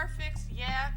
car fixed, yeah.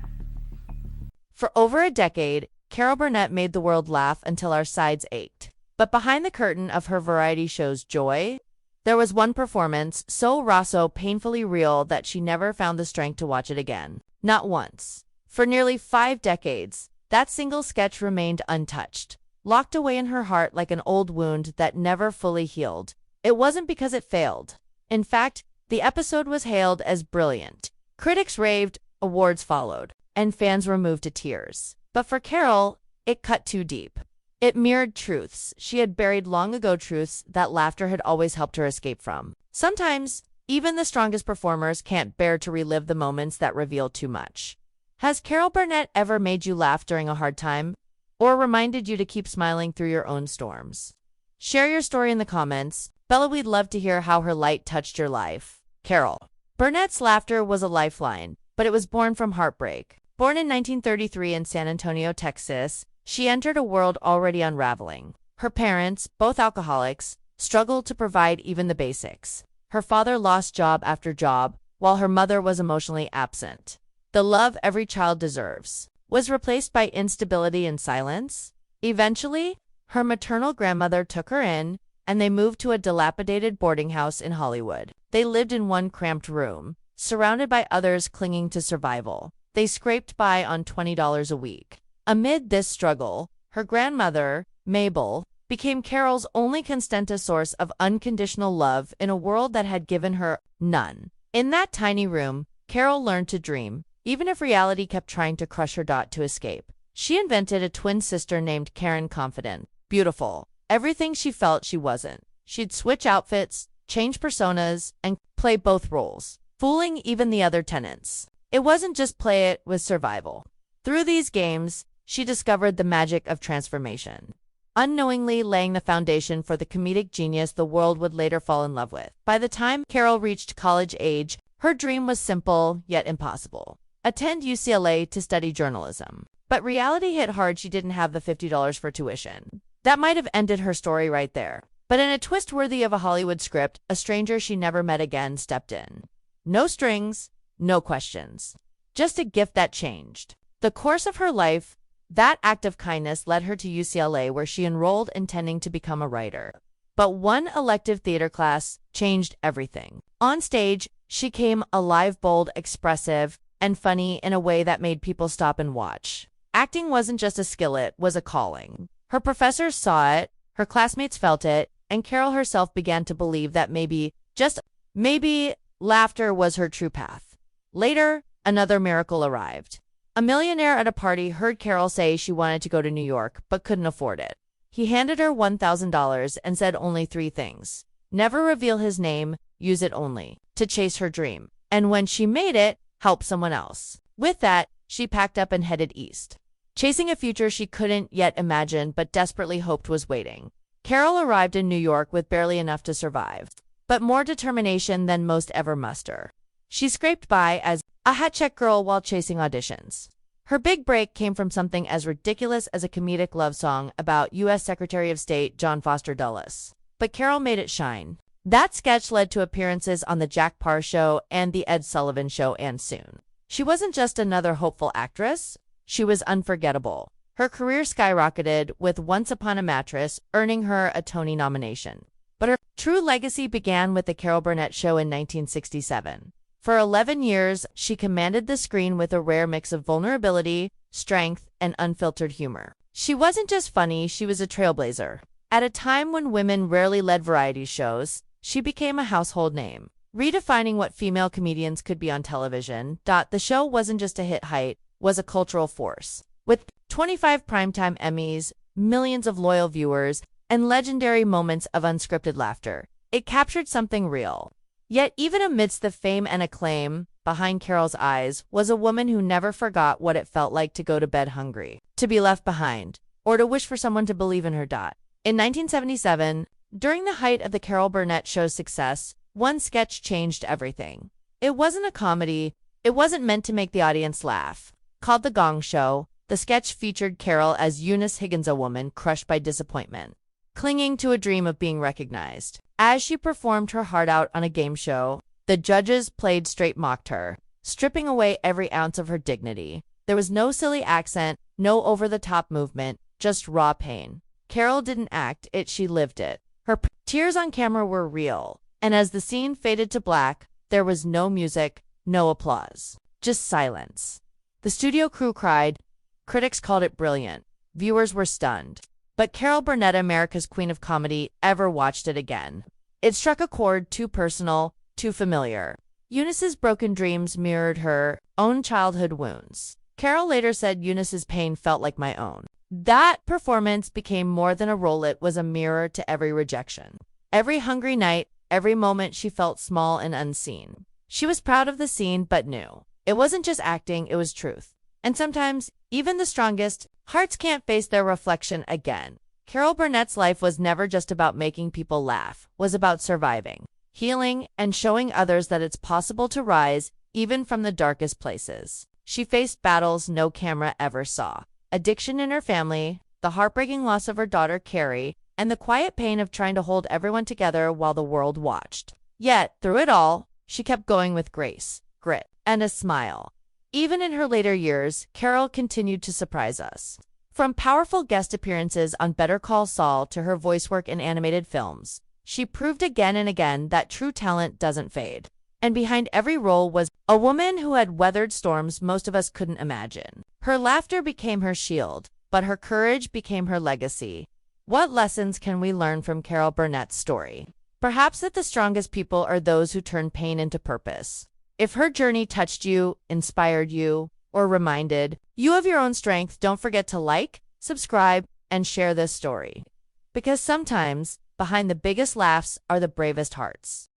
For over a decade, Carol Burnett made the world laugh until our sides ached. But behind the curtain of her variety show's joy, there was one performance so raw, so painfully real that she never found the strength to watch it again. Not once. For nearly 5 decades, that single sketch remained untouched, locked away in her heart like an old wound that never fully healed. It wasn't because it failed. In fact, the episode was hailed as brilliant. Critics raved, awards followed, and fans were moved to tears. But for Carol, it cut too deep. It mirrored truths she had buried long ago, truths that laughter had always helped her escape from. Sometimes, even the strongest performers can't bear to relive the moments that reveal too much. Has Carol Burnett ever made you laugh during a hard time, or reminded you to keep smiling through your own storms? Share your story in the comments. Bella, we'd love to hear how her light touched your life. Carol Burnett's laughter was a lifeline, but it was born from heartbreak. Born in 1933 in San Antonio, Texas, she entered a world already unraveling. Her parents, both alcoholics, struggled to provide even the basics. Her father lost job after job, while her mother was emotionally absent. The love every child deserves was replaced by instability and silence. Eventually, her maternal grandmother took her in, and they moved to a dilapidated boarding house in Hollywood. They lived in one cramped room, surrounded by others clinging to survival. They scraped by on $20 a week. Amid this struggle, her grandmother, Mabel, became Carol's only constant source of unconditional love in a world that had given her none. In that tiny room, Carol learned to dream, even if reality kept trying to crush her to escape. She invented a twin sister named Karen, confident, beautiful, everything she felt she wasn't. She'd switch outfits, change personas, and play both roles, fooling even the other tenants. It wasn't just play, it was survival. Through these games, she discovered the magic of transformation, unknowingly laying the foundation for the comedic genius the world would later fall in love with. By the time Carol reached college age, her dream was simple yet impossible: attend UCLA to study journalism. But reality hit hard. She didn't have the $50 for tuition. That might have ended her story right there. But in a twist worthy of a Hollywood script, a stranger she never met again stepped in. No strings, no questions. Just a gift that changed the course of her life. That act of kindness led her to UCLA, where she enrolled intending to become a writer. But one elective theater class changed everything. On stage, she came alive, bold, expressive, and funny in a way that made people stop and watch. Acting wasn't just a skill, it was a calling. Her professors saw it, her classmates felt it, and Carol herself began to believe that maybe, just maybe, laughter was her true path. Later, another miracle arrived. A millionaire at a party heard Carol say she wanted to go to New York, but couldn't afford it. He handed her $1,000 and said only 3 things. Never reveal his name, use it only to chase her dream. And when she made it, help someone else. With that, she packed up and headed east, chasing a future she couldn't yet imagine but desperately hoped was waiting. Carol arrived in New York with barely enough to survive, but more determination than most ever muster. She scraped by as a hat-check girl while chasing auditions. Her big break came from something as ridiculous as a comedic love song about U.S. Secretary of State John Foster Dulles. But Carol made it shine. That sketch led to appearances on The Jack Paar Show and The Ed Sullivan Show, and soon, she wasn't just another hopeful actress, she was unforgettable. Her career skyrocketed, with Once Upon a Mattress earning her a Tony nomination. But her true legacy began with The Carol Burnett Show in 1967. For 11 years, she commanded the screen with a rare mix of vulnerability, strength, and unfiltered humor. She wasn't just funny, she was a trailblazer. At a time when women rarely led variety shows, she became a household name, redefining what female comedians could be on television. The show wasn't just a hit, it was a cultural force. With 25 primetime Emmys, millions of loyal viewers, and legendary moments of unscripted laughter, it captured something real. Yet even amidst the fame and acclaim, behind Carol's eyes was a woman who never forgot what it felt like to go to bed hungry, to be left behind, or to wish for someone to believe in her. In 1977, during the height of the Carol Burnett Show's success, one sketch changed everything. It wasn't a comedy, it wasn't meant to make the audience laugh. Called The Gong Show, the sketch featured Carol as Eunice Higgins, a woman crushed by disappointment, clinging to a dream of being recognized. As she performed her heart out on a game show, the judges played straight mocked her, stripping away every ounce of her dignity. There was no silly accent, no over-the-top movement, just raw pain. Carol didn't act it, she lived it. Her tears on camera were real, and as the scene faded to black, there was no music, no applause, just silence. The studio crew cried, critics called it brilliant, viewers were stunned. But Carol Burnett, America's Queen of Comedy, ever watched it again. It struck a chord too personal, too familiar. Eunice's broken dreams mirrored her own childhood wounds. Carol later said Eunice's pain felt like my own. That performance became more than a role, it was a mirror to every rejection. Every hungry night, every moment she felt small and unseen. She was proud of the scene but knew it wasn't just acting, it was truth. And sometimes, even the strongest hearts can't face their reflection again. Carol Burnett's life was never just about making people laugh, was about surviving, healing, and showing others that it's possible to rise even from the darkest places. She faced battles no camera ever saw. Addiction in her family, the heartbreaking loss of her daughter Carrie, and the quiet pain of trying to hold everyone together while the world watched. Yet, through it all, she kept going with grace, grit, and a smile. Even in her later years, Carol continued to surprise us. From powerful guest appearances on Better Call Saul to her voice work in animated films, she proved again and again that true talent doesn't fade. And behind every role was a woman who had weathered storms most of us couldn't imagine. Her laughter became her shield, but her courage became her legacy. What lessons can we learn from Carol Burnett's story? Perhaps that the strongest people are those who turn pain into purpose. If her journey touched you, inspired you, or reminded you of your own strength, don't forget to like, subscribe, and share this story. Because sometimes, behind the biggest laughs are the bravest hearts.